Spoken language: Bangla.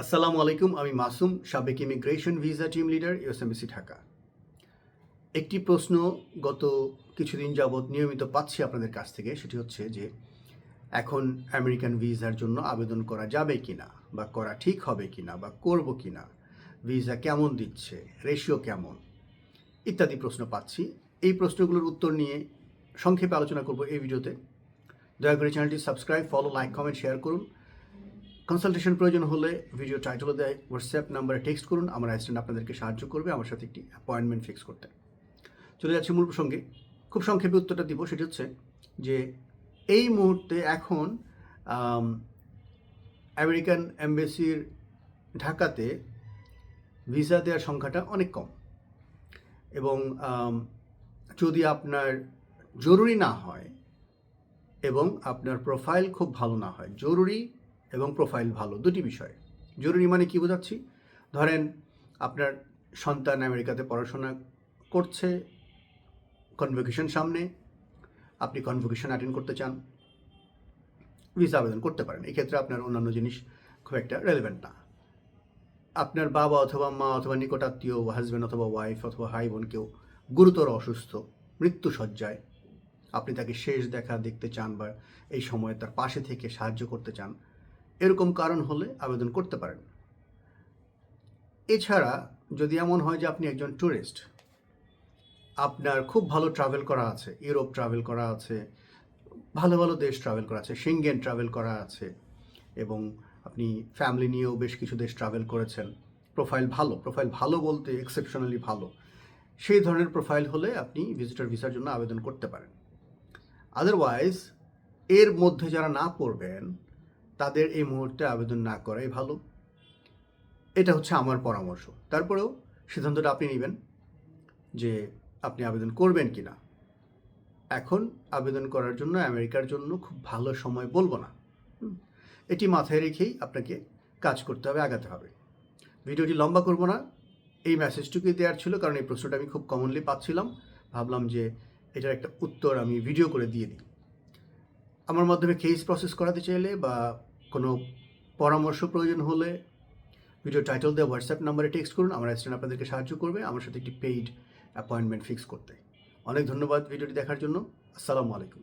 আসসালামু আলাইকুম, আমি মাসুম, সাবেক immigration visa team leader, USMBC Dhaka. একটি প্রশ্ন গত কিছুদিন যাবৎ নিয়মিত পাচ্ছি আপনাদের কাছ থেকে, সেটি হচ্ছে যে এখন আমেরিকান ভিসার জন্য আবেদন করা যাবে কিনা, বা করা ঠিক হবে কিনা, বা করব কিনা, ভিসা কেমন দিচ্ছে, রেশিও কেমন, ইত্যাদি প্রশ্ন পাচ্ছি। এই প্রশ্নগুলোর উত্তর নিয়ে সংক্ষেপে আলোচনা করব এই ভিডিওতে। দয়া করে চ্যানেলটি subscribe, follow, like, comment, share করুন। কনসালটেশন প্রয়োজন হলে ভিডিও টাইটেলে দেয় হোয়াটসঅ্যাপ নাম্বারে টেক্সট করুন, আমার অ্যাসিস্ট্যান্ট আপনাদেরকে সাহায্য করবে আমার সাথে একটি অ্যাপয়েন্টমেন্ট ফিক্স করতে। চলে যাচ্ছি মূল প্রসঙ্গে। খুব সংক্ষেপে উত্তরটা দিব, সেটি হচ্ছে যে এই মুহূর্তে এখন আমেরিকান এম্বাসির ঢাকাতে ভিসা দেওয়ার সংখ্যাটা অনেক কম, এবং যদি আপনার জরুরি না হয় এবং আপনার প্রোফাইল খুব ভালো না হয়, জরুরি এবং প্রোফাইল ভালো দুটি বিষয়। জরুরি মানে কি বোঝাচ্ছি? ধরেন আপনার সন্তান আমেরিকাতে পড়াশোনা করছে, কনভোকেশন সামনে, আপনি কনভোকেশন অ্যাটেন্ড করতে চান, ভিসা আবেদন করতে পারেন। এই ক্ষেত্রে আপনার অন্যান্য জিনিস খুব একটা রেলেভেন্ট না। আপনার বাবা অথবা মা অথবা নিকটাত্মীয়, হাজব্যান্ড অথবা ওয়াইফ অথবা ভাই বোন কেউ গুরুতর অসুস্থ, মৃত্যুশয্যায়, আপনি তাকে শেষ দেখা দেখতে চান বা এই সময়ে তার পাশে থেকে সাহায্য করতে চান, এরকম কারণ হলে আবেদন করতে পারেন। এছাড়া যদি এমন হয় যে আপনি একজন ট্যুরিস্ট, আপনার খুব ভালো ট্রাভেল করা আছে, ইউরোপ ট্রাভেল করা আছে, ভালো ভালো দেশ ট্রাভেল করা আছে, সেঙ্গেন ট্রাভেল করা আছে, এবং আপনি ফ্যামিলি নিয়েও বেশ কিছু দেশ ট্রাভেল করেছেন, প্রোফাইল ভালো বলতে এক্সেপশনালি ভালো, সেই ধরনের প্রোফাইল হলে আপনি ভিজিটর ভিসার জন্য আবেদন করতে পারেন। আদারওয়াইজ এর মধ্যে যারা না পড়বেন তাদের এই মুহূর্তে আবেদন না করাই ভালো। এটা হচ্ছে আমার পরামর্শ। তারপরেও সিদ্ধান্তটা আপনি নেবেন যে আপনি আবেদন করবেন কি না। এখন আবেদন করার জন্য আমেরিকার জন্য খুব ভালো সময় বলবো না। এটি মাথায় রেখেই আপনাকে কাজ করতে হবে, আগাতে হবে। ভিডিওটি লম্বা করব না, এই মেসেজটুকুই দেওয়ার ছিল, কারণ এই প্রশ্নটা আমি খুব কমনলি পাচ্ছিলাম। ভাবলাম যে এটার একটা উত্তর আমি ভিডিও করে দিয়ে দিই। আমার মাধ্যমে কেস প্রসেস করাতে চাইলে বা কোনো পরামর্শ প্রয়োজন হলে ভিডিও টাইটেল দেওয়া হোয়াটসঅ্যাপ নাম্বারে টেক্সট করুন, আমার অ্যাসিস্ট্যান্ট আপনাদেরকে সাহায্য করবে আমার সাথে একটি পেইড অ্যাপয়েন্টমেন্ট ফিক্স করতে। অনেক ধন্যবাদ ভিডিওটি দেখার জন্য। আসসালামু আলাইকুম।